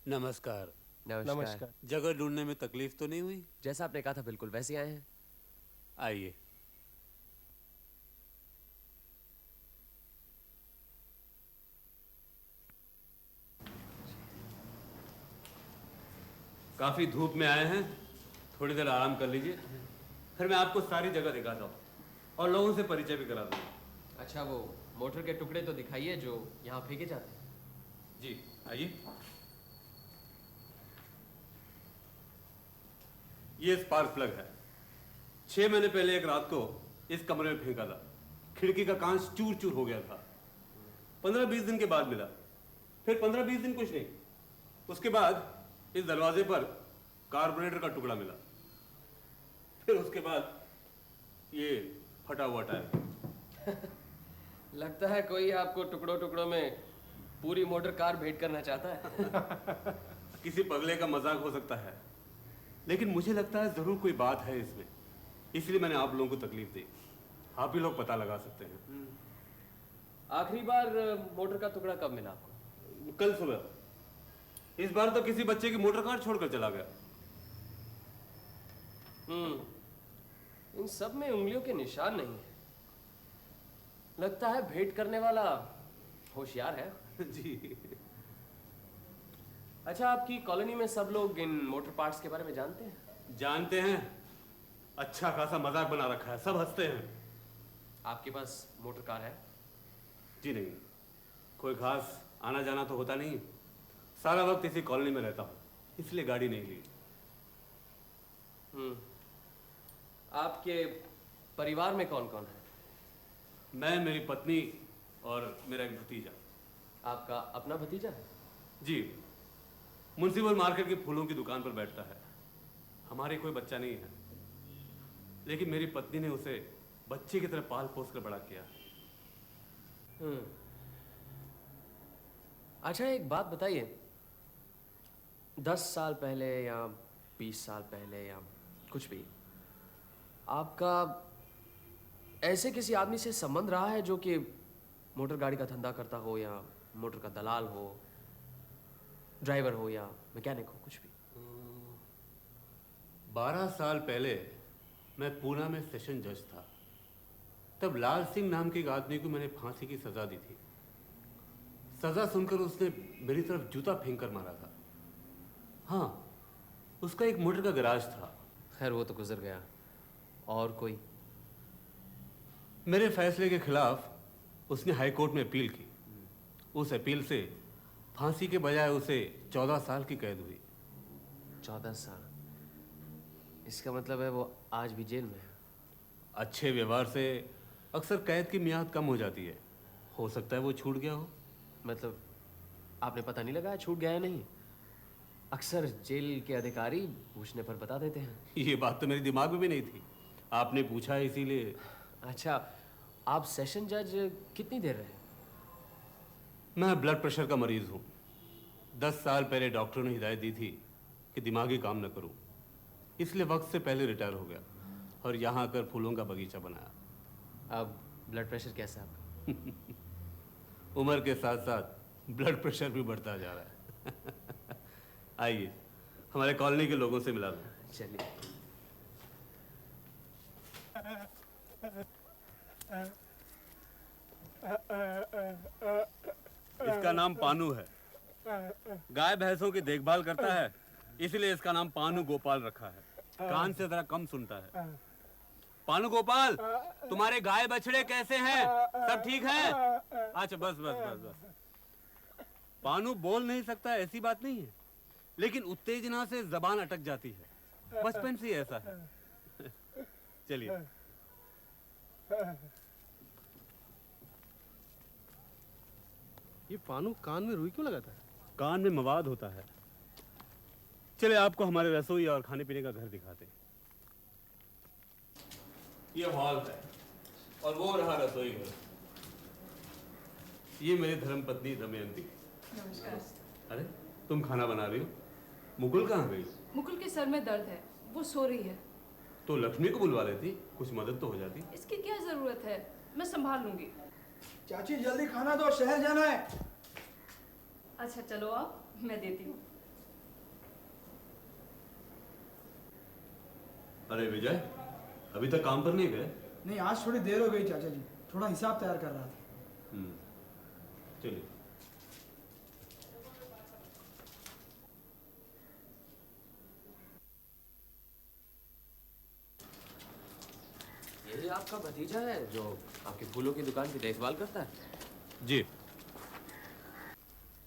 नमस्कार। नमस्कार। नमस्कार। जगह ढूंढने में तकलीफ तो नहीं हुई? जैसा आपने कहा था बिल्कुल वैसे ही आए हैं। आइए। काफी धूप में आए हैं, थोड़ी देर आराम कर लीजिए, फिर मैं आपको सारी जगह दिखाता हूँ और लोगों से परिचय भी करा दूंगा। अच्छा, वो मोटर के टुकड़े तो दिखाइए जो यहाँ फेंके जाते हैं। जी आइए। ये स्पार्क प्लग है। 6 महीने पहले एक रात को इस कमरे में फेंका था। खिड़की का कांच चूर चूर हो गया था। 15-20 दिन के बाद मिला। फिर 15-20 दिन कुछ नहीं, उसके बाद इस दरवाजे पर कार्बोरेटर का टुकड़ा मिला। फिर उसके बाद ये फटा हुआ टायर। लगता है कोई आपको टुकड़ों टुकड़ों में पूरी मोटर कार भेंट करना चाहता है। किसी पगले का मजाक हो सकता है, लेकिन मुझे लगता है जरूर कोई बात है इसमें, इसलिए मैंने आप लोगों को तकलीफ दी। आप ही लोग पता लगा सकते हैं। आखिरी बार मोटर का टुकड़ा कब मिला आपको? कल सुबह। इस बार तो किसी बच्चे की मोटर कार छोड़कर चला गया। इन सब में उंगलियों के निशान नहीं है। लगता है भेंट करने वाला होशियार है। जी। अच्छा, आपकी कॉलोनी में सब लोग इन मोटर पार्ट्स के बारे में जानते हैं? जानते हैं, अच्छा खासा मजाक बना रखा है, सब हंसते हैं। आपके पास मोटर कार है? जी नहीं, कोई खास आना जाना तो होता नहीं, सारा वक्त इसी कॉलोनी में रहता हूँ, इसलिए गाड़ी नहीं ली। आपके परिवार में कौन कौन है? मैं, मेरी पत्नी और मेरा एक भतीजा। आपका अपना भतीजा है? जी, म्युनिसिपल मार्केट के फूलों की दुकान पर बैठता है। हमारे कोई बच्चा नहीं है, लेकिन मेरी पत्नी ने उसे बच्चे की तरह पाल पोस कर बड़ा किया। अच्छा, एक बात बताइए, 10 साल पहले या 20 साल पहले या कुछ भी, आपका ऐसे किसी आदमी से संबंध रहा है जो कि मोटर गाड़ी का धंधा करता हो, या मोटर का दलाल हो, ड्राइवर हो या मैकेनिक हो, कुछ भी? 12 साल पहले मैं पूना में सेशन जज था। तब लाल सिंह नाम के एक आदमी को मैंने फांसी की सजा दी थी। सजा सुनकर उसने मेरी तरफ जूता फेंक कर मारा था। हाँ, उसका एक मोटर का गैराज था। खैर, वो तो गुजर गया। और कोई? मेरे फैसले के खिलाफ उसने हाई कोर्ट में अपील की। उस अपील से फांसी के बजाय उसे 14 साल की कैद हुई। 14 साल? इसका मतलब है वो आज भी जेल में है? अच्छे व्यवहार से अक्सर कैद की मियाद कम हो जाती है, हो सकता है वो छूट गया हो। मतलब आपने पता नहीं लगाया छूट गया है नहीं? अक्सर जेल के अधिकारी पूछने पर बता देते हैं। ये बात तो मेरे दिमाग में भी नहीं थी, आपने पूछा है इसीलिए। अच्छा, आप सेशन जज कितनी देर रहे? मैं ब्लड प्रेशर का मरीज हूँ। 10 साल पहले डॉक्टर ने हिदायत दी थी कि दिमागी काम न करूँ, इसलिए वक्त से पहले रिटायर हो गया और यहाँ आकर फूलों का बगीचा बनाया। अब ब्लड प्रेशर कैसा है आपका? उम्र के साथ साथ ब्लड प्रेशर भी बढ़ता जा रहा है। आइए, हमारे कॉलोनी के लोगों से मिला दो। चलिए। इसका नाम पानू है, गाय भैंसों की देखभाल करता है, इसलिए इसका नाम पानू गोपाल रखा है। कान से जरा कम सुनता है। पानू गोपाल, तुम्हारे गाय बछड़े कैसे हैं? सब ठीक है? अच्छा, बस बस बस बस। पानू बोल नहीं सकता ऐसी बात नहीं है, लेकिन उत्तेजना से जबान अटक जाती है, बचपन से ही ऐसा है। चलिए। ये पानू कान में रुई क्यों लगाता है? कान में मवाद होता है। चले आपको हमारे रसोई और खाने पीने का घर दिखाते हैं। ये हॉल है और वो रहा रसोई घर। ये मेरी धर्मपत्नी दमयंती। नमस्कार। अरे, तुम खाना बना रही हो? मुकुल कहाँ गई? मुकुल के सर में दर्द है, वो सो रही है। तो लक्ष्मी को बुलवा लेती, कुछ मदद तो हो जाती। इसकी क्या जरूरत है, मैं संभाल लूंगी। चाची जल्दी खाना दो, शहर जाना है। अच्छा चलो, आप मैं देती हूँ। अरे विजय, अभी तक काम पर नहीं गए? नहीं, आज थोड़ी देर हो गई चाचा जी, थोड़ा हिसाब तैयार कर रहा था। चलिए। ये आपका भतीजा है जो आपके फूलों की दुकान की देखभाल करता है? जी।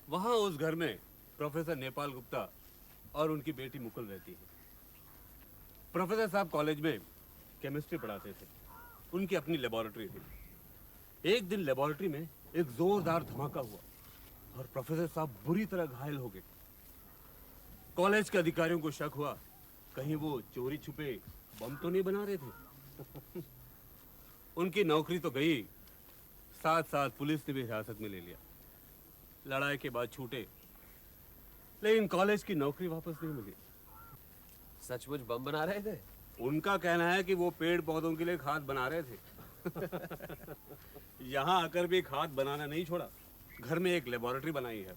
वहाँ उस घर में प्रोफेसर नेपाल गुप्ता और उनकी बेटी मुकुल रहती है। प्रोफेसर साहब कॉलेज में केमिस्ट्री पढ़ाते थे। उनकी अपनी लेबोरेटरी थी। एक दिन लेबोरेटरी में एक जोरदार धमाका हुआ और प्रोफेसर साहब बुरी तरह घायल हो गए। कॉलेज के अधिकारियों को शक हुआ कहीं वो चोरी छुपे बम तो नहीं बना रहे थे। उनकी नौकरी तो गई, साथ साथ पुलिस ने भी हिरासत में ले लिया। लड़ाई के बाद छूटे, लेकिन कॉलेज की नौकरी वापस नहीं मिली। सचमुच बम बना रहे थे? उनका कहना है कि वो पेड़ पौधों के लिए खाद बना रहे थे। यहाँ आकर भी खाद बनाना नहीं छोड़ा। घर में एक लेबोरेटरी बनाई है।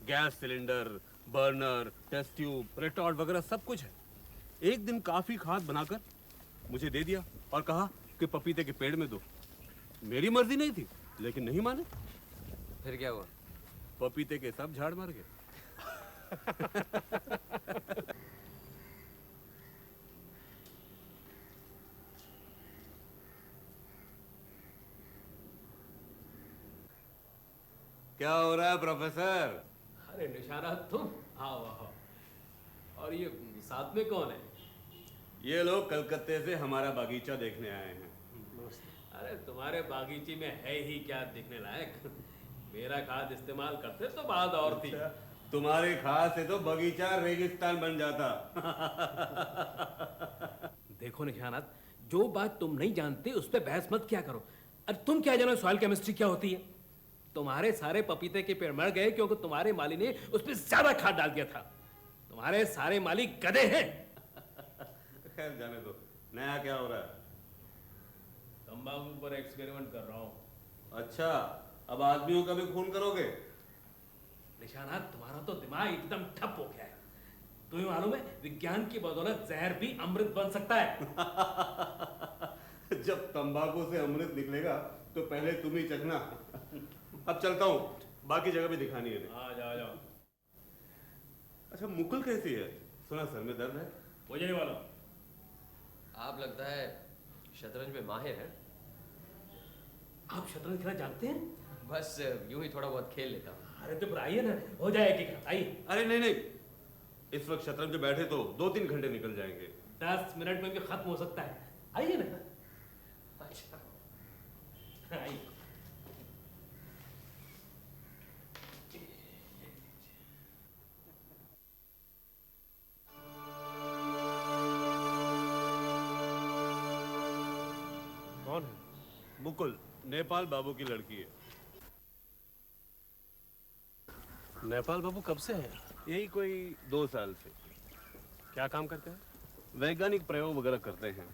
Gas cylinder, burner, test tube, retort वगैरह सब कुछ है। एक दिन काफी खाद बनाकर मुझे दे दिया और कहा कि पपीते के पेड़ में दो। मेरी मर्जी नहीं थी, लेकिन नहीं माने। फिर क्या हुआ? पपीते के सब झाड़ मर गए। क्या हो रहा है प्रोफेसर? अरे निशारा तुम आओ आओ। और ये साथ में कौन है? ये लोग कलकत्ते से हमारा बागीचा देखने आए हैं। अरे तुम्हारे बागीचे में है ही क्या दिखने लायक? मेरा खाद इस्तेमाल करते तो बात और थी। तुम्हारे खाद से तो बगीचा रेगिस्तान बन जाता। देखो निशानात, जो बात तुम नहीं जानते उस पर बहस मत क्या करो। अरे तुम क्या जानो सॉइल केमिस्ट्री क्या होती है? तुम्हारे सारे पपीते के पेड़ मर गए क्योंकि तुम्हारे माली ने उस पर ज्यादा खाद डाल दिया था। तुम्हारे सारे माली गधे हैं। खैर जाने दो, नया क्या हो रहा है? तंबाकू पर एक्सपेरिमेंट कर रहा हूँ। अच्छा, अब आदमियों का भी खून करोगे? निशानात, तुम्हारा तो दिमाग एकदम ठप हो गया है। तुम्हें मालूम है विज्ञान की बदौलत जहर भी अमृत बन सकता है। जब तंबाकू से अमृत निकलेगा तो पहले तुम ही चखना। अब चलता हूँ, बाकी जगह भी दिखानी है। आ जाओ जाओ। अच्छा, मुकुल कैसी है? सुना सर में दर्द है। मुझे नहीं मालूम। आप लगता है शतरंज में माहिर हैं। आप शतरंज खेलना जानते हैं? बस यूं ही थोड़ा बहुत खेल लेता हूँ। अरे तो फिर आइए ना, हो जाएगी। आइए। अरे नहीं नहीं, इस वक्त शतरंज में बैठे तो 2-3 घंटे निकल जाएंगे। 10 मिनट में भी खत्म हो सकता है। आइए ना। अच्छा, आइए। कौन है? मुकुल नेपाल बाबू की लड़की है। नेपाल बाबू कब से है? यही कोई 2 साल से। क्या काम करते हैं? वैज्ञानिक प्रयोग वगैरह करते हैं,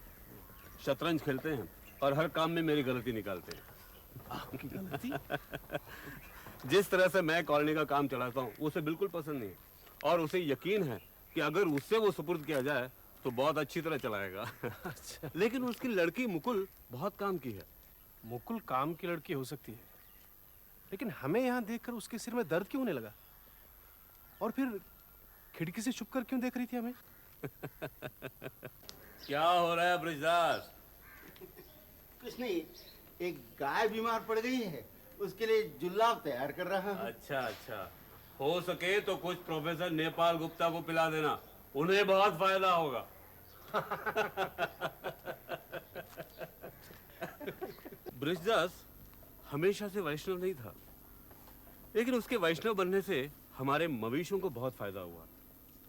शतरंज खेलते हैं और हर काम में मेरी गलती निकालते हैं। आपकी गलती? जिस तरह से मैं कॉलोनी का काम चलाता हूँ उसे बिल्कुल पसंद नहीं है और उसे यकीन है कि अगर उससे वो सुपुर्द किया जाए तो बहुत अच्छी तरह चलाएगा। अच्छा, लेकिन उसकी लड़की मुकुल बहुत काम की है। मुकुल काम की लड़की हो सकती है, लेकिन हमें यहाँ देखकर उसके सिर में दर्द क्यों होने लगा? और फिर खिड़की से छुपकर क्यों देख रही थी हमें? क्या हो रहा है ब्रिजदास? कुछ नहीं, एक गाय बीमार पड़ गई है, उसके लिए जुल्लाब तैयार कर रहा हूँ। अच्छा अच्छा, हो सके तो कुछ प्रोफेसर नेपाल गुप्ता को पिला देना, उन्हें बहुत फायदा होगा। ब्रिजदास हमेशा से वैष्णव नहीं था, लेकिन उसके वैष्णव बनने से हमारे मवेशियों को बहुत फायदा हुआ।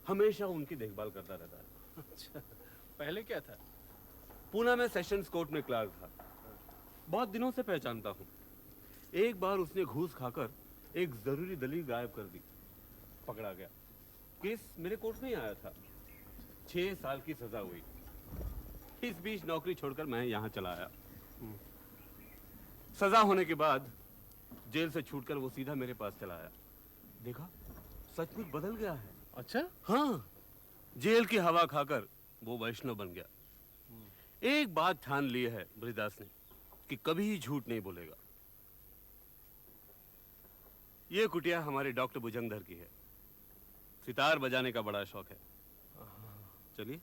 हमेशा उनकी देखभाल करता रहता है। अच्छा, पहले क्या था? पूना में सेशंस कोर्ट में क्लार्क था। बहुत दिनों से पहचानता हूँ। एक बार उसने घूस खाकर एक जरूरी दलील गायब कर दी, पकड़ा गया। केस मेरे कोर्ट में ही आया था। 6 साल की सजा हुई। इस बीच नौकरी छोड़कर मैं यहाँ चला आया। सजा होने के बाद जेल से छूटकर वो सीधा मेरे पास चला आया। देखा, सचमुच बदल गया है। अच्छा, हाँ, जेल की हवा खाकर वो वैष्णव बन गया। एक बात ठान ली है बृहदास ने कि कभी झूठ नहीं बोलेगा। ये कुटिया हमारे डॉक्टर भुजंगधर की है। सितार बजाने का बड़ा शौक है। चलिए।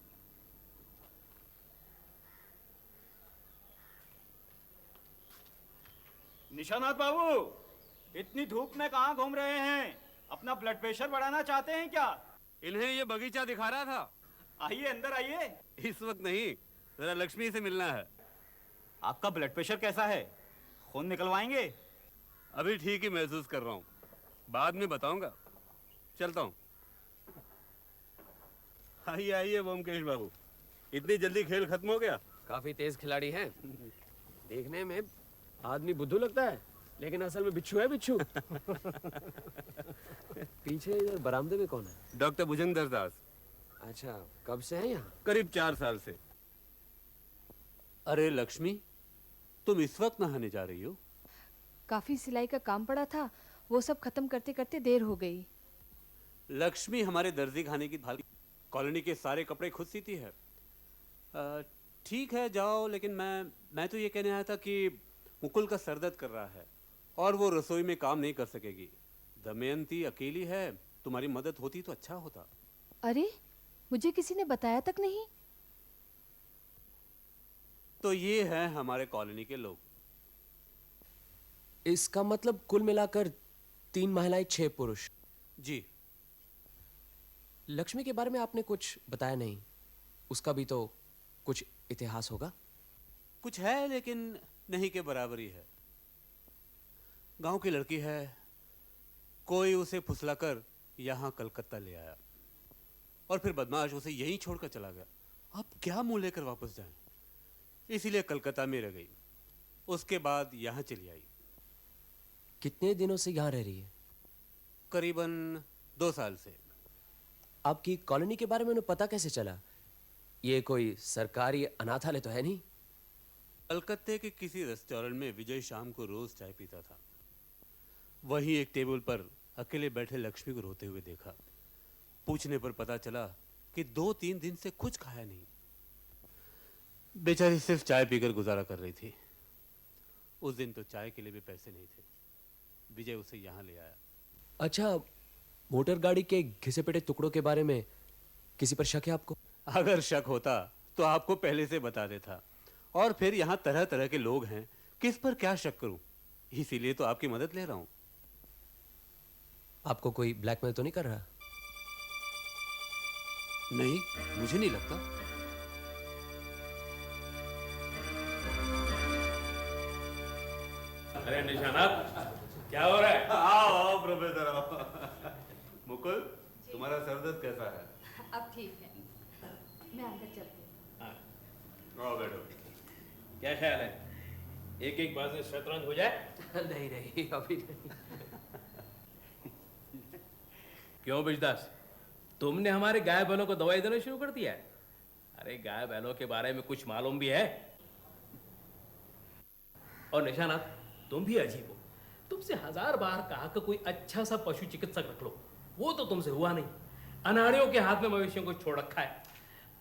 निशानाथ बाबू, इतनी धूप में कहाँ घूम रहे हैं? अपना ब्लड प्रेशर बढ़ाना चाहते हैं क्या? इन्हें ये बगीचा दिखा रहा था। आइए अंदर आइए। इस वक्त नहीं, जरा लक्ष्मी से मिलना है। आपका ब्लड प्रेशर कैसा है? खून निकलवाएंगे? अभी ठीक ही महसूस कर रहा हूँ, बाद में बताऊंगा। चलता हूँ। आइए आइए ओमकेश बाबू, इतनी जल्दी खेल खत्म हो गया? काफी तेज खिलाड़ी हैं। देखने में आदमी बुद्धू लगता है, लेकिन असल में बिच्छू है, बिच्छू। पीछे इधर बरामदे में कौन है? डॉक्टर भुजंगधर दास। अच्छा, कब से हैं यहाँ? करीब 4 साल से। अरे लक्ष्मी, तुम इस वक्त नहाने जा रही हो? काफी सिलाई का काम पड़ा था, वो सब खत्म करते करते देर हो गई। लक्ष्मी हमारे दर्जी खाने की कॉलोनी के सारे कपड़े खुद सीती है। ठीक है जाओ, लेकिन मैं तो ये कहने आया था कि मुकुल का सर दर्द कर रहा है और वो रसोई में काम नहीं कर सकेगी। दमयंती अकेली है, तुम्हारी मदद होती तो अच्छा होता। अरे, मुझे किसी ने बताया तक नहीं। तो ये हैं हमारे कॉलोनी के लोग। इसका मतलब कुल मिलाकर 3 महिलाएं 6 पुरुष। जी। लक्ष्मी के बारे में आपने कुछ बताया नहीं। उसका भी तो कुछ इतिहास होगा। कुछ है, लेकिन नहीं के बराबर ही है। गांव की लड़की है, कोई उसे फुसलाकर यहां कलकत्ता ले आया और फिर बदमाश उसे यहीं छोड़कर चला गया। अब क्या मुंह लेकर वापस जाएं? इसीलिए कलकत्ता में रह गई। उसके बाद यहां चली आई। कितने दिनों से यहाँ रह रही है? करीबन 2 साल से। आपकी कॉलोनी के बारे में उन्हें पता कैसे चला? ये कोई सरकारी अनाथालय तो है नहीं? कलकत्ते के किसी रेस्टोरेंट में विजय शाम को रोज चाय पीता था। वहीं एक टेबल पर अकेले बैठे लक्ष्मी को रोते हुए देखा। पूछने पर पता चला कि 2-3 दिन से कुछ खाया नहीं। बेचारी सिर्फ चाय पीकर गुजारा कर रही थी। उस दिन तो चाय के लिए भी पैसे नहीं थे। विजय उसे यहाँ ले आया। अच्छा, मोटर गाड़ी के घिसे पिटे टुकड़ों के बारे में किसी पर शक है आपको? अगर शक होता तो आपको पहले से बता देता। और फिर यहाँ तरह तरह के लोग हैं, किस पर क्या शक करूं? इसीलिए तो आपकी मदद ले रहा हूं। आपको कोई ब्लैकमेल तो नहीं कर रहा? नहीं, मुझे नहीं लगता। अरे निशानाथ, क्या हो रहा है? आओ आओ प्रोफेसर आओ। मुकुल, तुम्हारा सर दर्द कैसा है? अब ठीक है, मैं अंदर चलती हूँ। आओ बैठो। क्या ख्याल है, एक एक बार से शतरंज हो जाए? नहीं नहीं, अभी नहीं। क्यों बिजदास, तुमने हमारे गाय बैलों को दवाई देना शुरू कर दिया है? अरे गाय बैलों के बारे में कुछ मालूम भी है? और निशानाथ, तुम भी अजीब हो। तुमसे 1000 बार कहा कि कोई अच्छा सा पशु चिकित्सक रख लो, वो तो तुमसे हुआ नहीं। अनाड़ियों के हाथ में मवेशियों को छोड़ रखा है।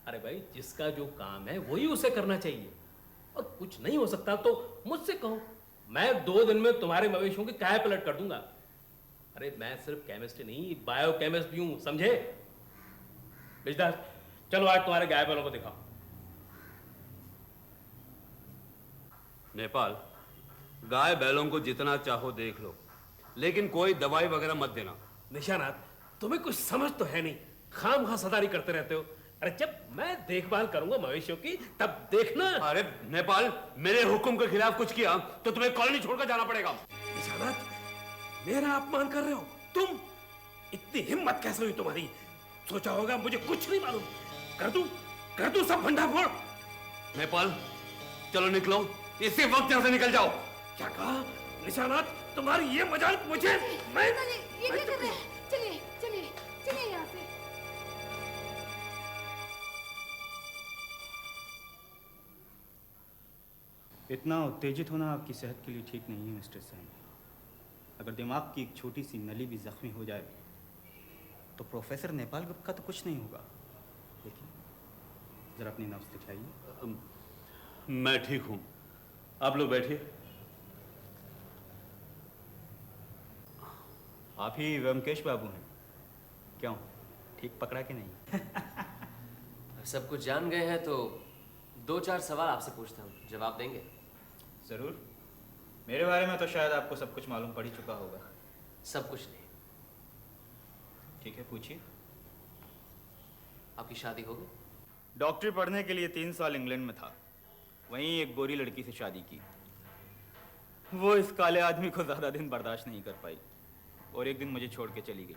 अरे भाई, जिसका जो काम है वही उसे करना चाहिए। और कुछ नहीं हो सकता तो मुझसे कहो, मैं 2 दिन में तुम्हारे मवेशियों की काया पलट कर दूंगा। अरे मैं सिर्फ केमिस्ट्री नहीं, बायो केमिस्ट भी हूं, समझे? बिजदास, चलो आज तुम्हारे गाय बैलों को दिखाओ। नेपाल, गाय बैलों को जितना चाहो देख लो, लेकिन कोई दवाई वगैरह मत देना। निशानाथ, तुम्हें कुछ समझ तो है नहीं, खामखा सदारी करते रहते हो। अरे जब मैं देखभाल करूंगा मवेशियों की, तब देखना। अरे नेपाल, मेरे हुक्म के खिलाफ कुछ किया तो तुम्हें कॉलोनी छोड़कर जाना पड़ेगा। निशानाथ, मेरा अपमान कर रहे हो तुम? इतनी हिम्मत कैसे हुई तुम्हारी? सोचा होगा मुझे कुछ नहीं मालूम। कर दूं सब भंडा फोड़। नेपाल, चलो निकलो, इसी वक्त यहाँ से निकल जाओ। क्या कहा निशानाथ? तुम्हारी ये मजाक मुझे? मैं ये क्या कर रहे हैं? चलिए चलिए चलिए यहाँ से। इतना उत्तेजित होना आपकी सेहत के लिए ठीक नहीं है मिस्टर सैन। अगर दिमाग की एक छोटी सी नली भी जख्मी हो जाए तो प्रोफेसर नेपाल गुप्त का तो कुछ नहीं होगा। देखिए, जरा अपनी नब्ज दिखाइए। मैं ठीक हूं, आप लोग बैठिए। आप ही व्योमकेश बाबू हैं? क्यों, ठीक पकड़ा कि नहीं? अब सब कुछ जान गए हैं तो 2-4 सवाल आपसे पूछता हूँ, जवाब देंगे? ज़रूर। मेरे बारे में तो शायद आपको सब कुछ मालूम पड़ ही चुका होगा। सब कुछ नहीं। ठीक है, पूछिए। आपकी शादी हो गई? डॉक्टरी पढ़ने के लिए 3 साल इंग्लैंड में था, वहीं एक गोरी लड़की से शादी की। वो इस काले आदमी को ज़्यादा दिन बर्दाश्त नहीं कर पाई और एक दिन मुझे छोड़ के चली गई।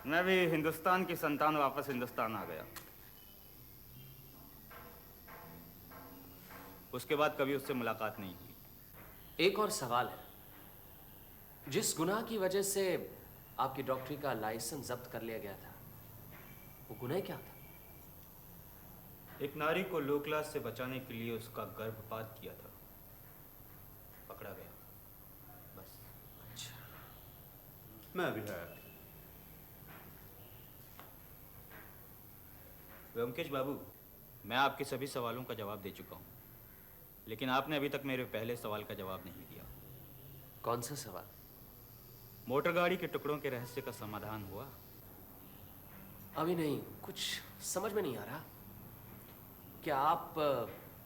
मैं भी हिंदुस्तान की संतान वापस हिंदुस्तान आ गया। उसके बाद कभी उससे मुलाकात नहीं हुई। एक और सवाल है, जिस गुनाह की वजह से आपकी डॉक्टरी का लाइसेंस जब्त कर लिया गया था, वो गुनाह क्या था? एक नारी को लो क्लास से बचाने के लिए उसका गर्भपात किया था, पकड़ा गया, बस। अच्छा, मैं अभी आया। व्योमकेश बाबू, मैं आपके सभी सवालों का जवाब दे चुका हूँ, लेकिन आपने अभी तक मेरे पहले सवाल का जवाब नहीं दिया। कौन सा सवाल? मोटर गाड़ी के टुकड़ों के रहस्य का समाधान हुआ? अभी नहीं, कुछ समझ में नहीं आ रहा। क्या आप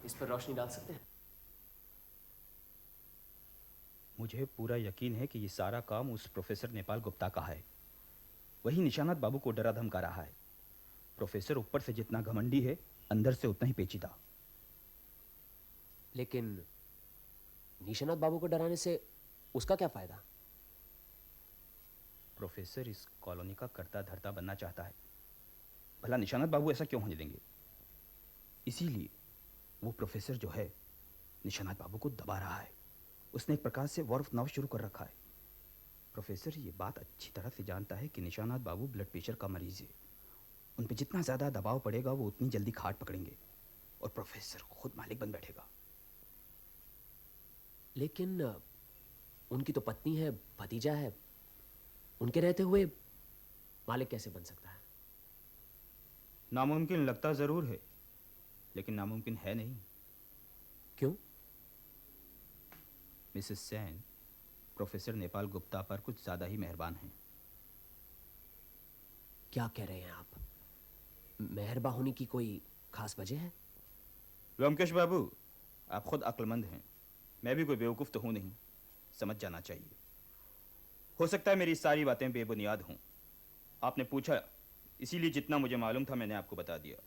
इस पर रोशनी डाल सकते हैं? मुझे पूरा यकीन है कि ये सारा काम उस प्रोफेसर नेपाल गुप्ता का है। वही निशानात बाबू को डरा धमका रहा है। प्रोफेसर ऊपर से जितना घमंडी है, अंदर से उतना ही पेचीदा। लेकिन निशानात बाबू को डराने से उसका क्या फायदा? प्रोफेसर इस कॉलोनी का कर्ता धर्ता बनना चाहता है। भला निशानात बाबू ऐसा क्यों होने देंगे? इसीलिए वो प्रोफेसर जो है निशानात बाबू को दबा रहा है। उसने एक प्रकार से वॉर ऑफ नाउ शुरू कर रखा है। प्रोफेसर ये बात अच्छी तरह से जानता है कि निशानात बाबू ब्लड प्रेशर का मरीज है। उन पर जितना ज़्यादा दबाव पड़ेगा वो उतनी जल्दी खाट पकड़ेंगे और प्रोफेसर खुद मालिक बन बैठेगा। लेकिन उनकी तो पत्नी है, भतीजा है, उनके रहते हुए मालिक कैसे बन सकता है? नामुमकिन लगता ज़रूर है, लेकिन नामुमकिन है नहीं। क्यों? मिसेस सेन प्रोफेसर नेपाल गुप्ता पर कुछ ज़्यादा ही मेहरबान हैं। क्या कह रहे हैं आप? मेहरबा होने की कोई खास वजह है? व्योमकेश बाबू, आप खुद अक्लमंद हैं, मैं भी कोई बेवकूफ़ तो हूँ नहीं, समझ जाना चाहिए। हो सकता है मेरी सारी बातें बेबुनियाद हों। आपने पूछा, इसीलिए जितना मुझे मालूम था मैंने आपको बता दिया।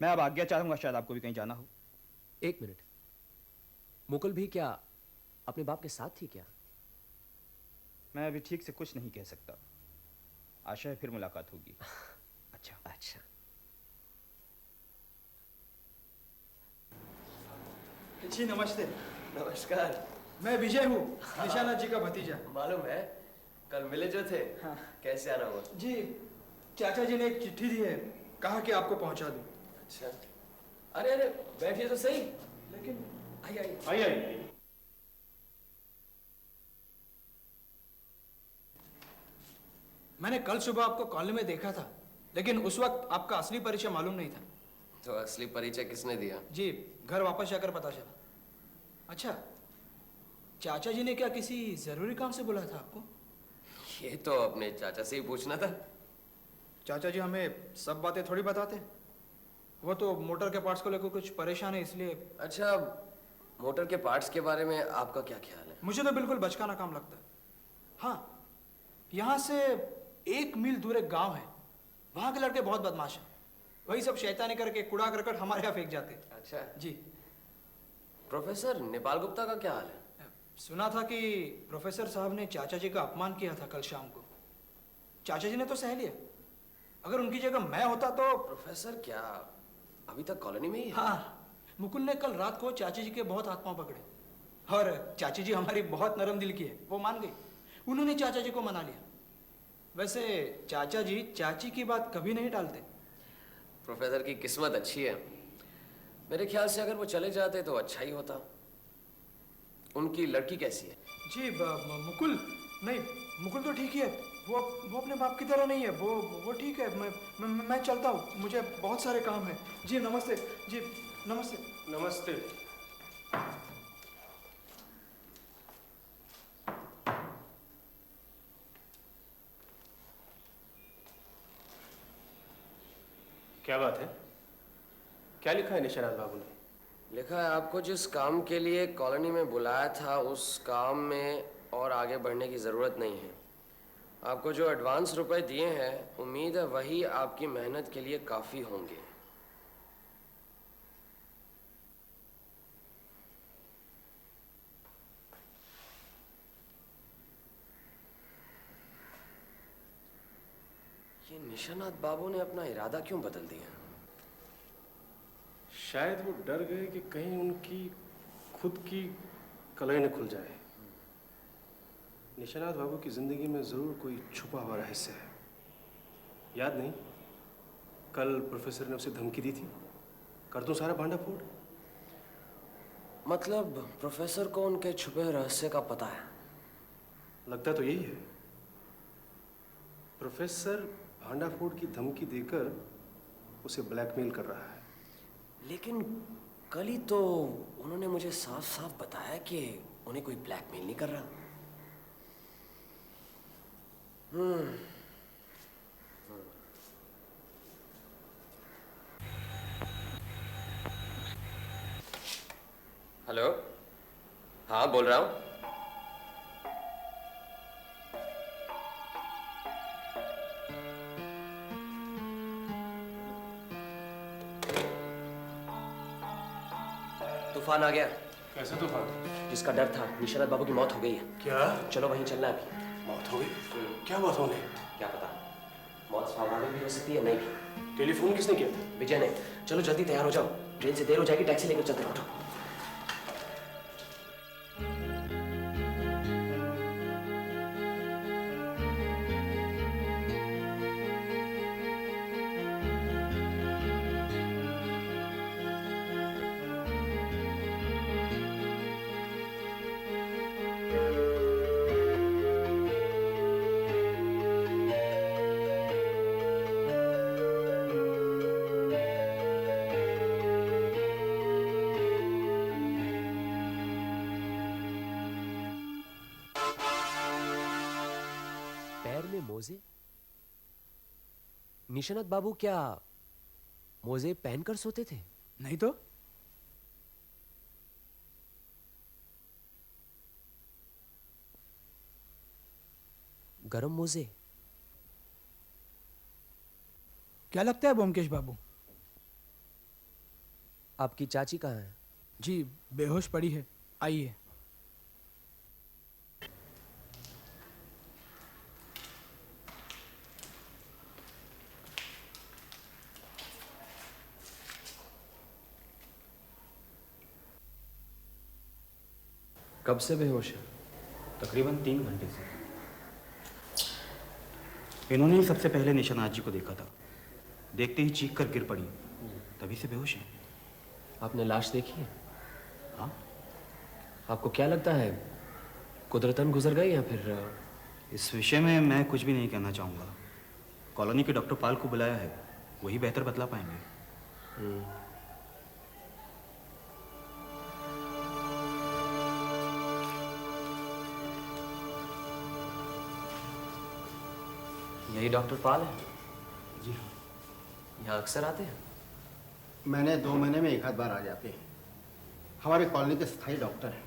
मैं अब आज्ञा चाहूँगा, शायद आपको भी कहीं जाना हो। 1 मिनट, मुकुल भी क्या अपने बाप के साथ थी क्या? मैं अभी ठीक से कुछ नहीं कह सकता। आशा है फिर मुलाकात होगी। अच्छा अच्छा। जी नमस्ते। नमस्कार। मैं विजय हूँ, निशानाथ जी का भतीजा। मालूम है, कल मिले जो थे। हाँ। कैसे आना हुआ? जी चाचा जी ने एक चिट्ठी दी है, कहा कि आपको पहुंचा दूं। अच्छा। अरे अरे, बैठिए तो सही। लेकिन आइए। आइए। मैंने कल सुबह आपको कॉलेज में देखा था, लेकिन उस वक्त आपका असली परिचय मालूम नहीं था। तो असली परिचय किसने दिया? जी घर वापस जाकर पता चला। अच्छा, चाचा जी ने क्या किसी जरूरी काम से बुलाया था आपको? ये तो अपने चाचा से ही पूछना था। चाचा जी हमें सब बातें थोड़ी बताते। वो तो मोटर के पार्ट्स को लेकर कुछ परेशान है, इसलिए। अच्छा, मोटर के पार्ट्स के बारे में आपका क्या ख्याल है? मुझे तो बिल्कुल बचकाना काम लगता है। हाँ, यहाँ से 1 मील दूर एक गांव है, वहाँ के लड़के बहुत बदमाश हैं। वही सब शैतानी करके कूड़ा करकट हमारे यहाँ फेंक जाते। अच्छा जी। प्रोफेसर नेपाल गुप्ता का क्या हाल है? सुना था कि प्रोफेसर साहब ने चाचा जी का अपमान किया था कल शाम को। चाचा जी ने तो सह लिया। अगर उनकी जगह मैं होता तो। प्रोफेसर क्या अभी तक कॉलोनी में ही है? हाँ, मुकुल ने कल रात को चाची जी के बहुत हाथ पांव पकड़े और चाची जी हमारी बहुत नरम दिल की है, वो मान गई। उन्होंने चाचा जी को मना लिया। वैसे चाचा जी चाची की बात कभी नहीं टालते। प्रोफेसर की किस्मत अच्छी है। मेरे ख्याल से अगर वो चले जाते तो अच्छा ही होता। उनकी लड़की कैसी है? जी मुकुल नहीं, मुकुल तो ठीक ही है। वो अपने बाप की तरह नहीं है। वो ठीक है। मैं चलता हूँ, मुझे बहुत सारे काम है। जी नमस्ते। जी नमस्ते। नमस्ते। क्या बात है? क्या लिखा है निशानाथ बाबू ने? लिखा है आपको जिस काम के लिए कॉलोनी में बुलाया था उस काम में और आगे बढ़ने की ज़रूरत नहीं है। आपको जो एडवांस रुपए दिए हैं उम्मीद है वही आपकी मेहनत के लिए काफ़ी होंगे। ये निशानाथ बाबू ने अपना इरादा क्यों बदल दिया? शायद वो डर गए कि कहीं उनकी खुद की कलई न खुल जाए। निशानाथ बाबू की जिंदगी में जरूर कोई छुपा हुआ रहस्य है। याद नहीं, कल प्रोफेसर ने उसे धमकी दी थी, कर दूं सारा भांडा फोड़। मतलब प्रोफेसर को उनके छुपे रहस्य का पता है? लगता तो यही है। प्रोफेसर भांडा फोड़ की धमकी देकर उसे ब्लैकमेल कर रहा है। लेकिन कल ही तो उन्होंने मुझे साफ साफ बताया कि उन्हें कोई ब्लैकमेल नहीं कर रहा। हेलो, हाँ बोल रहा हूँ। तूफान आ गया। कैसे तूफान? जिसका डर था, निशानाथ बाबू की मौत हो गई है। क्या? चलो वहीं चलना है अभी। मौत हो गई? क्या बात होने? क्या पता, मौत स्वाभाविक भी हो सकती है, नहीं भी। टेलीफोन किसने किया था? विजय ने। चलो जल्दी तैयार हो जाओ, ट्रेन से देर हो जाएगी, टैक्सी लेकर चलते रहो। पैर में मोजे? निशानाथ बाबू क्या मोजे पहनकर सोते थे? नहीं तो। गरम मोजे? क्या लगता है ब्योमकेश बाबू? आपकी चाची कहाँ है? जी बेहोश पड़ी है, आइए। कब से बेहोश है? तकरीबन 3 घंटे से। इन्होंने ही सबसे पहले निशानाथ जी को देखा था। देखते ही चीख कर गिर पड़ी, तभी से बेहोश है। आपने लाश देखी है? हाँ। आपको क्या लगता है, कुदरतन गुजर गई या फिर? इस विषय में मैं कुछ भी नहीं कहना चाहूँगा। कॉलोनी के डॉक्टर पाल को बुलाया है, वही बेहतर बतला पाएंगे। यही डॉक्टर पाल है? जी हाँ। यहाँ अक्सर आते हैं? मैंने 2 महीने में 1 आध बार आ जाते हैं। हमारे कॉलोनी के स्थायी डॉक्टर हैं।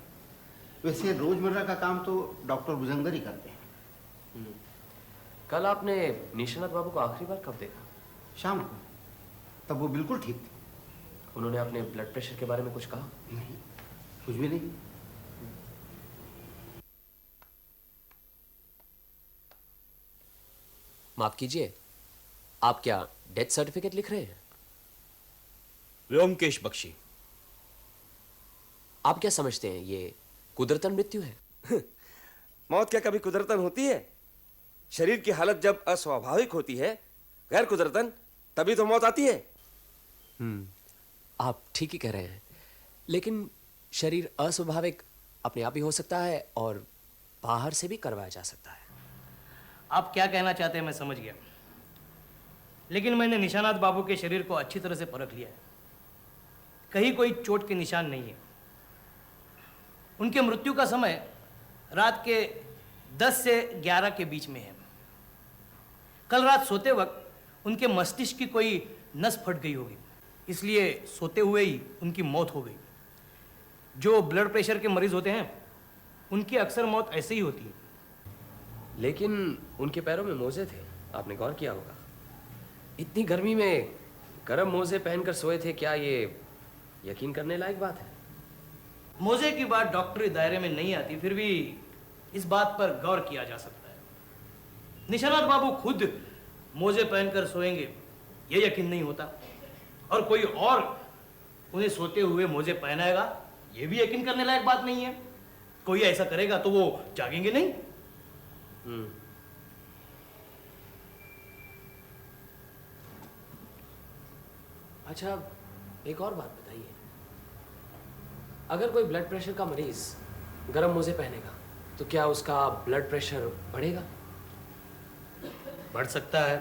वैसे रोजमर्रा का काम तो डॉक्टर भुजंगर ही करते हैं। कल आपने निशानाथ बाबू को आखिरी बार कब देखा? शाम को, तब वो बिल्कुल ठीक थे। उन्होंने अपने ब्लड प्रेशर के बारे में कुछ कहा? नहीं, कुछ भी नहीं। माफ कीजिए, आप क्या डेथ सर्टिफिकेट लिख रहे हैं? व्योमकेश बख्शी। आप क्या समझते हैं ये कुदरतन मृत्यु है? मौत क्या कभी कुदरतन होती है? शरीर की हालत जब अस्वाभाविक होती है, गैर कुदरतन, तभी तो मौत आती है। आप ठीक ही कह रहे हैं, लेकिन शरीर अस्वाभाविक अपने आप ही हो सकता है और बाहर से भी करवाया जा सकता है। आप क्या कहना चाहते हैं मैं समझ गया, लेकिन मैंने निशानात बाबू के शरीर को अच्छी तरह से परख लिया है। कहीं कोई चोट के निशान नहीं है। उनके मृत्यु का समय रात के 10 से 11 के बीच में है। कल रात सोते वक्त उनके मस्तिष्क की कोई नस फट गई होगी, इसलिए सोते हुए ही उनकी मौत हो गई। जो ब्लड प्रेशर के मरीज होते हैं उनकी अक्सर मौत ऐसे ही होती है। लेकिन उनके पैरों में मोजे थे, आपने गौर किया होगा। इतनी गर्मी में गर्म मोजे पहनकर सोए थे, क्या ये यकीन करने लायक बात है? मोजे की बात डॉक्टरी दायरे में नहीं आती, फिर भी इस बात पर गौर किया जा सकता है। निशानात बाबू खुद मोजे पहनकर सोएंगे ये यकीन नहीं होता, और कोई और उन्हें सोते हुए मोजे पहनाएगा ये भी यकीन करने लायक बात नहीं है। कोई ऐसा करेगा तो वो जागेंगे नहीं। अच्छा, एक और बात बताइए, अगर कोई ब्लड प्रेशर का मरीज गर्म मोजे पहनेगा तो क्या उसका ब्लड प्रेशर बढ़ेगा? बढ़ सकता है,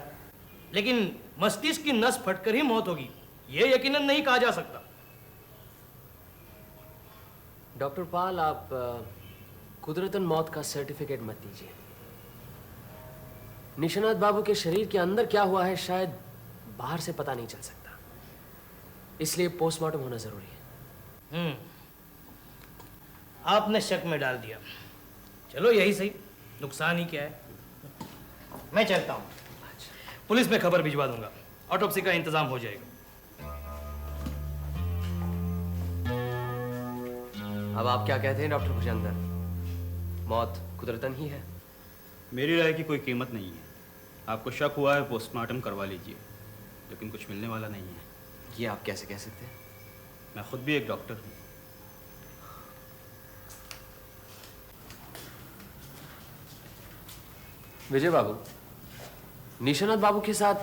लेकिन मस्तिष्क की नस फटकर ही मौत होगी ये यकीनन नहीं कहा जा सकता। डॉक्टर पाल, आप कुदरतन मौत का सर्टिफिकेट मत दीजिए। निशानात बाबू के शरीर के अंदर क्या हुआ है शायद बाहर से पता नहीं चल सकता, इसलिए पोस्टमार्टम होना जरूरी है। आपने शक में डाल दिया। चलो यही सही, नुकसान ही क्या है। मैं चलता हूँ, पुलिस में खबर भिजवा दूंगा, ऑटोप्सी का इंतजाम हो जाएगा। अब आप क्या कहते हैं डॉक्टर भुजंगर, मौत कुदरतन ही है? मेरी राय की कोई कीमत नहीं है। आपको शक हुआ है, पोस्टमार्टम करवा लीजिए, लेकिन कुछ मिलने वाला नहीं है। ये आप कैसे कह सकते हैं? मैं खुद भी एक डॉक्टर हूँ। विजय बाबू, निशानात बाबू के साथ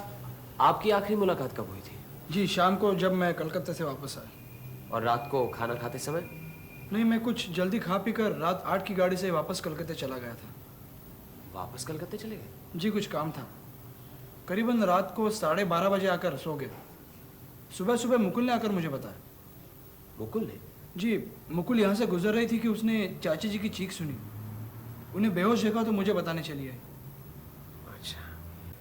आपकी आखिरी मुलाकात कब हुई थी? जी, शाम को जब मैं कलकत्ता से वापस आया। और रात को खाना खाते समय? नहीं, मैं कुछ जल्दी खा पी कर रात 8 की गाड़ी से वापस कलकत्ते चला गया था। वापस कलकत्ते चले गए? जी, कुछ काम था। करीबन रात को 12:30 बजे आकर सो गए। सुबह सुबह मुकुल ने आकर मुझे बताया। मुकुल ने? जी, मुकुल यहाँ से गुजर रही थी कि उसने चाची जी की चीख सुनी। उन्हें बेहोश देखा तो मुझे बताने चली आई।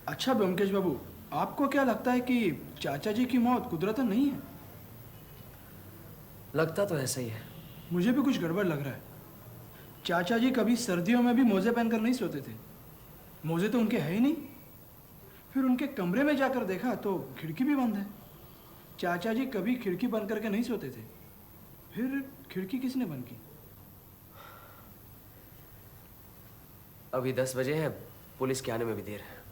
अच्छा ब्योमकेश बाबू, आपको क्या लगता है कि चाचा जी की मौत कुदरतन नहीं है? लगता तो ऐसा ही है। मुझे भी कुछ गड़बड़ लग रहा है। चाचा जी कभी सर्दियों में भी मोजे पहनकर नहीं सोते थे। मोजे तो उनके है ही नहीं। फिर उनके कमरे में जाकर देखा तो खिड़की भी बंद है। चाचा जी कभी खिड़की बंद करके नहीं सोते थे। फिर खिड़की किसने बंद की? अभी 10 बजे हैं, पुलिस के आने में भी देर है।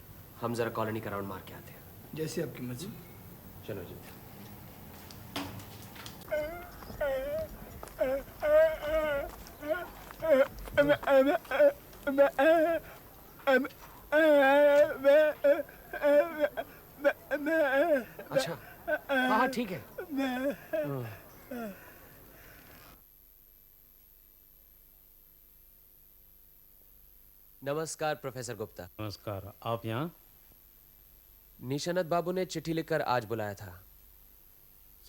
हम जरा कॉलोनी का राउंड मार के आते हैं। जैसे आपकी मर्जी। चलो जी। अच्छा, हाँ ठीक है। नमस्कार प्रोफेसर गुप्ता। नमस्कार, आप यहाँ? निशानात बाबू ने चिट्ठी लिखकर आज बुलाया था।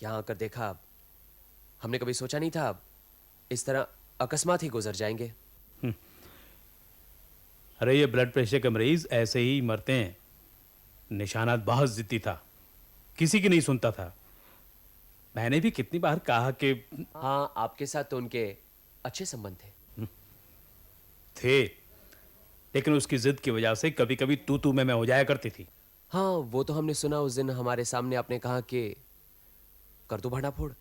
यहाँ आकर देखा, हमने कभी सोचा नहीं था इस तरह अकस्मात ही गुजर जाएंगे। अरे ये ब्लड प्रेशर के मरीज ऐसे ही मरते हैं। निशानात बहुत जिद्दी था, किसी की नहीं सुनता था। मैंने भी कितनी बार कहा कि हाँ, आपके साथ तो उनके अच्छे संबंध थे, लेकिन उसकी जिद की वजह से कभी कभी तू मैं हो जाया करती थी। हाँ, वो तो हमने सुना। उस दिन हमारे सामने आपने कहा कि कर दो भांडाफोड़।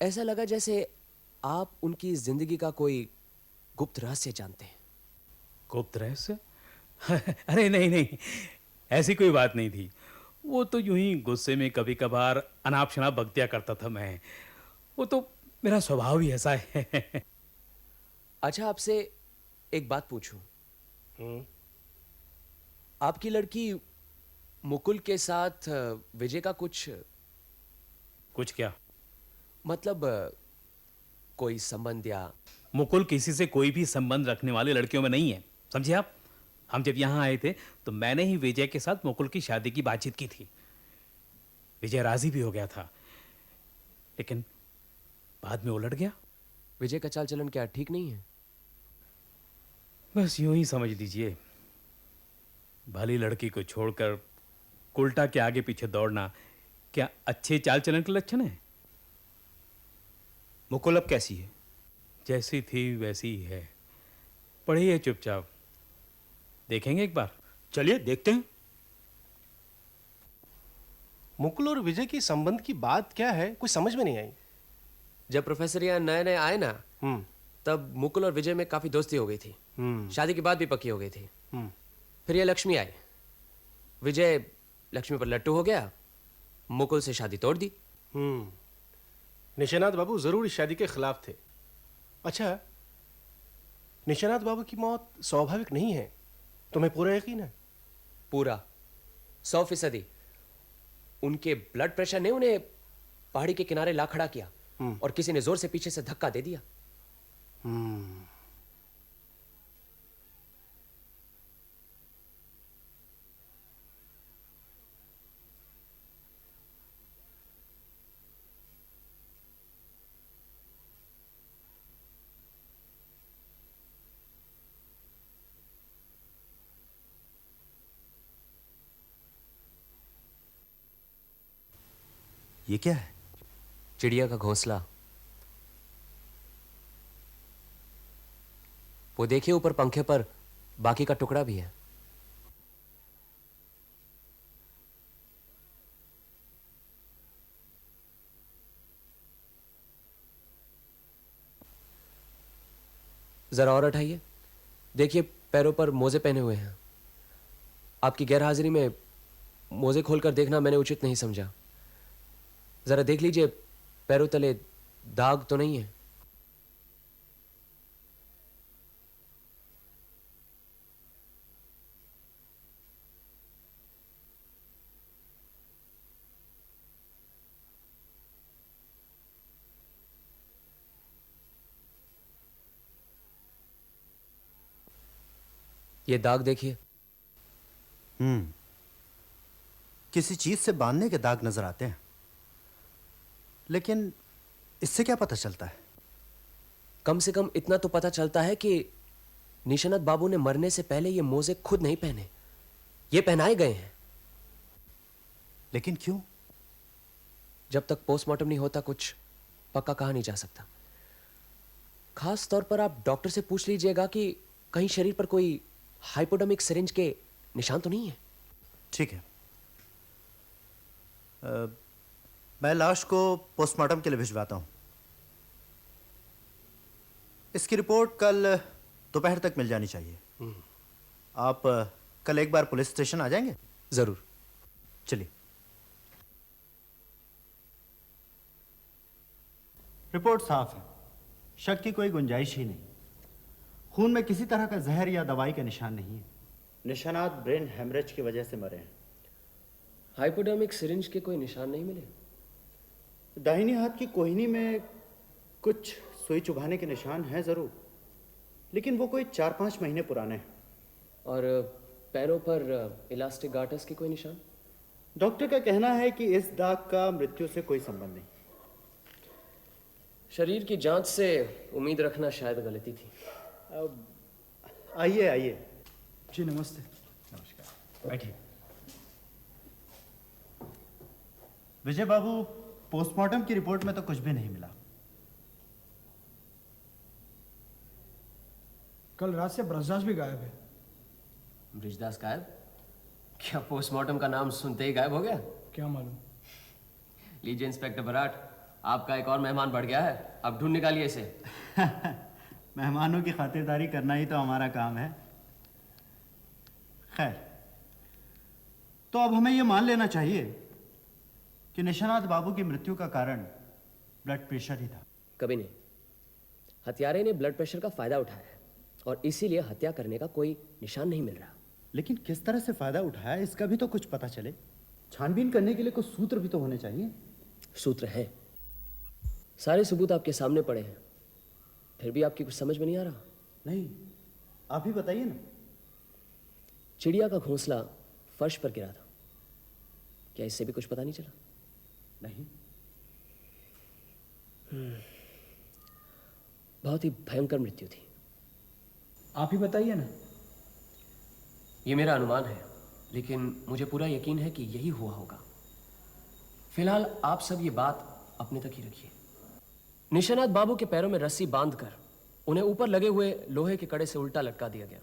ऐसा लगा जैसे आप उनकी जिंदगी का कोई गुप्त रहस्य जानते हैं। गुप्त रहस्य? अरे नहीं, ऐसी कोई बात नहीं थी। वो तो यूं ही गुस्से में कभी कभार अनाप शनाप बक दिया करता था मैं। वो तो मेरा स्वभाव ही ऐसा है। अच्छा, आपसे एक बात पूछूं? आपकी लड़की मुकुल के साथ विजय का कुछ क्या मतलब कोई संबंध या? मुकुल किसी से कोई भी संबंध रखने वाली लड़कियों में नहीं है, समझे आप? हम जब यहाँ आए थे तो मैंने ही विजय के साथ मुकुल की शादी की बातचीत की थी। विजय राजी भी हो गया था, लेकिन बाद में उलट गया। विजय का चाल चलन क्या ठीक नहीं है? बस यूं ही समझ लीजिए, भली लड़की को छोड़कर उल्टा के आगे पीछे दौड़ना क्या अच्छे चाल चलन के लक्षण है? मुकुल अब कैसी है? जैसी थी वैसी ही है, पढ़ी है चुपचाप। देखेंगे एक बार? चलिए देखते हैं। मुकुल और विजय की संबंध की बात क्या है, कुछ समझ में नहीं आई। जब प्रोफेसर यहाँ नए नए आए ना, तब मुकुल और विजय में काफी दोस्ती हो गई थी। शादी की बात भी पक्की हो गई थी। फिर ये लक्ष्मी आई, विजय लक्ष्मी पर लट्टू हो गया, मुकुल से शादी तोड़ दी। निशानाथ बाबू जरूर इस शादी के खिलाफ थे। अच्छा, निशानाथ बाबू की मौत स्वाभाविक नहीं है, तुम्हें पूरा यकीन है? पूरा 100%। उनके ब्लड प्रेशर ने उन्हें पहाड़ी के किनारे ला खड़ा किया और किसी ने जोर से पीछे से धक्का दे दिया। ये क्या है? चिड़िया का घोंसला। वो देखिए, ऊपर पंखे पर बाकी का टुकड़ा भी है। जरा और हटाइए, देखिए पैरों पर मोजे पहने हुए हैं। आपकी गैरहाजिरी में मोजे खोलकर देखना मैंने उचित नहीं समझा। जरा देख लीजिए, पैरों तले दाग तो नहीं है? ये दाग देखिए। किसी चीज से बांधने के दाग नजर आते हैं, लेकिन इससे क्या पता चलता है? कम से कम इतना तो पता चलता है कि निशानाथ बाबू ने मरने से पहले ये मोजे खुद नहीं पहने, ये पहनाए गए हैं। लेकिन क्यों? जब तक पोस्टमार्टम नहीं होता कुछ पक्का कहा नहीं जा सकता। खास तौर पर आप डॉक्टर से पूछ लीजिएगा कि कहीं शरीर पर कोई हाइपोडर्मिक सिरिंज के निशान तो नहीं है। ठीक है, मैं लाश को पोस्टमार्टम के लिए भिजवाता हूं। इसकी रिपोर्ट कल दोपहर तक मिल जानी चाहिए। आप कल एक बार पुलिस स्टेशन आ जाएंगे? जरूर। चलिए। रिपोर्ट साफ है, शक की कोई गुंजाइश ही नहीं। खून में किसी तरह का जहर या दवाई का निशान नहीं है। निशानात ब्रेन हेमरेज की वजह से मरे हैं। हाइपोडर्मिक सिरिंज के कोई निशान नहीं मिले? दाहिनी हाथ की कोहनी में कुछ सुई चुभाने के निशान हैं जरूर, लेकिन वो कोई 4-5 महीने पुराने हैं। और पैरों पर इलास्टिक गार्टर्स के कोई निशान? डॉक्टर का कहना है कि इस दाग का मृत्यु से कोई संबंध नहीं। शरीर की जांच से उम्मीद रखना शायद गलती थी। आइए आइए। जी नमस्ते। नमस्कार, बैठिए। विजय बाबू, पोस्टमार्टम की रिपोर्ट में तो कुछ भी नहीं मिला। कल रात से ब्रजदास भी गायब है। ब्रिजदास गायब? क्या पोस्टमार्टम का नाम सुनते ही गायब हो गया? क्या मालूम। लीजिए इंस्पेक्टर बराट, आपका एक और मेहमान बढ़ गया है, अब ढूंढ निकालिए इसे। मेहमानों की खातिरदारी करना ही तो हमारा काम है। खैर, तो अब हमें यह मान लेना चाहिए कि निशानाथ बाबू की मृत्यु का कारण ब्लड प्रेशर ही था। कभी नहीं। हत्यारे ने ब्लड प्रेशर का फायदा उठाया है और इसीलिए हत्या करने का कोई निशान नहीं मिल रहा। लेकिन किस तरह से फायदा उठाया इसका भी तो कुछ पता चले। छानबीन करने के लिए कुछ सूत्र भी तो होने चाहिए। सूत्र है, सारे सबूत आपके सामने पड़े हैं, फिर भी आपकी कुछ समझ में नहीं आ रहा? नहीं, आप ही बताइए ना। चिड़िया का घोंसला फर्श पर गिरा था। क्या इससे भी कुछ पता नहीं चला? नहीं। बहुत ही भयंकर मृत्यु थी। आप ही बताइए ना। ये मेरा अनुमान है, लेकिन मुझे पूरा यकीन है कि यही हुआ होगा। फिलहाल आप सब ये बात अपने तक ही रखिए। निशानाथ बाबू के पैरों में रस्सी बांधकर उन्हें ऊपर लगे हुए लोहे के कड़े से उल्टा लटका दिया गया।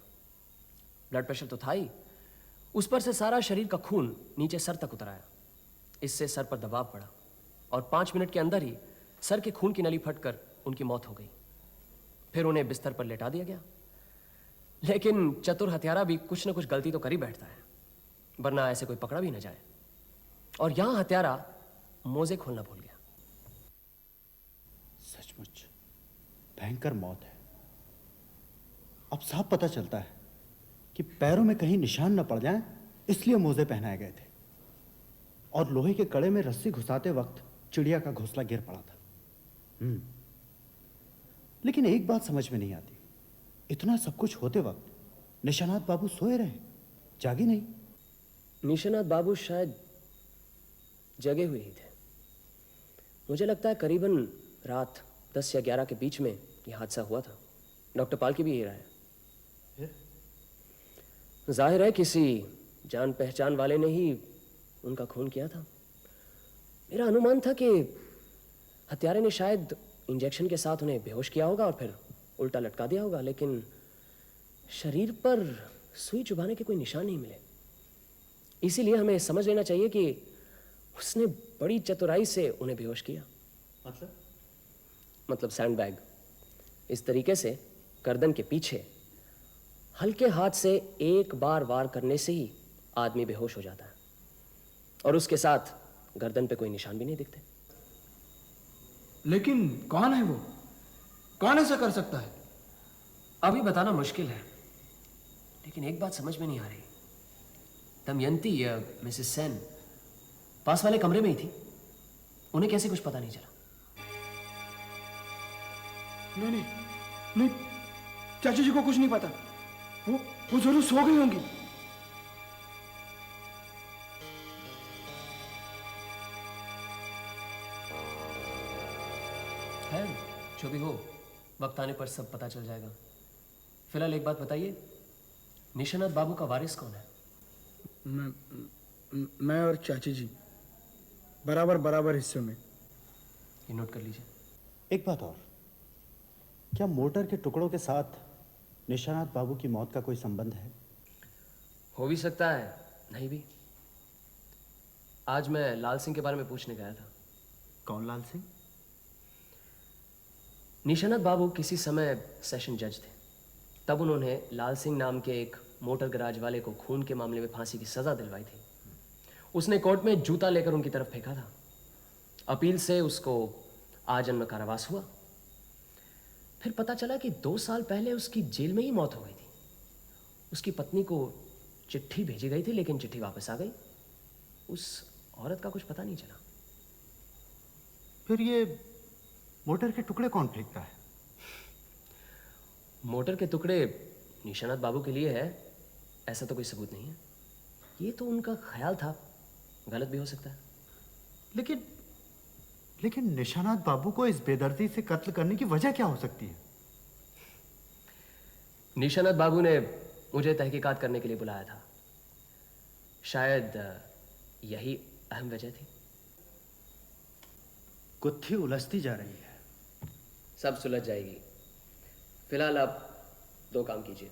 ब्लड प्रेशर तो था ही, उस पर से सारा शरीर का खून नीचे सर तक उतर आया। इससे सर पर दबाव पड़ा और 5 मिनट के अंदर ही सर के खून की नली फटकर उनकी मौत हो गई। फिर उन्हें बिस्तर पर लेटा दिया गया। लेकिन चतुर हत्यारा भी कुछ न कुछ गलती तो कर ही बैठता है, वरना ऐसे कोई पकड़ा भी न जाए। और यहां हत्यारा मोजे खोलना भूल गया। सचमुच भयंकर मौत है। अब साफ पता चलता है कि पैरों में कहीं निशान न पड़ जाएं, इसलिए मोजे पहनाए गए थे और लोहे के कड़े में रस्सी घुसाते वक्त चिड़िया का घोंसला गिर पड़ा था। लेकिन एक बात समझ में नहीं आती, इतना सब कुछ होते वक्त निशानाथ बाबू सोए रहे, जागे नहीं। निशानाथ बाबू शायद जगे हुए ही थे। मुझे लगता है करीबन रात 10 या 11 के बीच में यह हादसा हुआ था। डॉक्टर पाल की भी यही राय है। जाहिर है किसी जान पहचान वाले ने ही उनका खून किया था। मेरा अनुमान था कि हत्यारे ने शायद इंजेक्शन के साथ उन्हें बेहोश किया होगा और फिर उल्टा लटका दिया होगा, लेकिन शरीर पर सुई चुभाने के कोई निशान नहीं मिले। इसीलिए हमें समझ लेना चाहिए कि उसने बड़ी चतुराई से उन्हें बेहोश किया। मतलब सैंडबैग इस तरीके से गर्दन के पीछे हल्के हाथ से एक बार वार करने से ही आदमी बेहोश हो जाता है और उसके साथ गर्दन पे कोई निशान भी नहीं दिखते। लेकिन कौन है वो? कौन ऐसा कर सकता है? अभी बताना मुश्किल है, लेकिन एक बात समझ में नहीं आ रही। दमयंती या मिसेस सेन पास वाले कमरे में ही थी, उन्हें कैसे कुछ पता नहीं चला? नहीं, चाची जी को कुछ नहीं पता। वो जरूर सो गई होंगी। है, जो भी हो, वक्त आने पर सब पता चल जाएगा। फिलहाल एक बात बताइए, निशानाथ बाबू का वारिस कौन है? मैं और चाची जी बराबर हिस्सों में। ये नोट कर लीजिए। एक बात और, क्या मोटर के टुकड़ों के साथ निशानाथ बाबू की मौत का कोई संबंध है? हो भी सकता है, नहीं भी। आज मैं लाल सिंह के बारे में पूछने गया था। कौन लाल सिंह? निशानाथ बाबू किसी समय सेशन जज थे। तब उन्होंने लाल सिंह नाम के एक मोटर गैराज वाले को खून के मामले में फांसी की सजा दिलवाई थी। उसने कोर्ट में जूता लेकर उनकी तरफ फेंका था। अपील से उसको आजन्म कारावास हुआ। फिर पता चला कि 2 साल पहले उसकी जेल में ही मौत हो गई थी। उसकी पत्नी को चिट्ठी भेजी गई थी, लेकिन चिट्ठी वापस आ गई। उस औरत का कुछ पता नहीं चला। फिर ये मोटर के टुकड़े कौन फेंकता है? मोटर के टुकड़े निशानाथ बाबू के लिए है, ऐसा तो कोई सबूत नहीं है। ये तो उनका ख्याल था, गलत भी हो सकता है। लेकिन निशानाथ बाबू को इस बेदर्दी से कत्ल करने की वजह क्या हो सकती है? निशानाथ बाबू ने मुझे तहकीकात करने के लिए बुलाया था। शायद यही अहम वजह थी। गुत्थी उलझती जा रही है। सब सुलझ जाएगी। फिलहाल आप 2 काम कीजिए।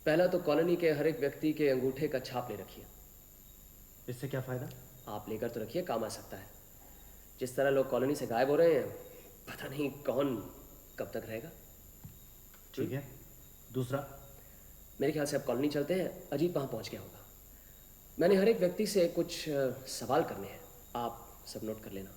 पहला तो कॉलोनी के हर एक व्यक्ति के अंगूठे का छाप ले रखिए। इससे क्या फायदा? आप लेकर तो रखिए, काम आ सकता है। जिस तरह लोग कॉलोनी से गायब हो रहे हैं, पता नहीं कौन कब तक रहेगा। ठीक है। दूसरा? मेरे ख्याल से अब कॉलोनी चलते हैं। अजीत वहां पहुंच गया होगा। मैंने हर एक व्यक्ति से कुछ सवाल करने हैं, आप सब नोट कर लेना।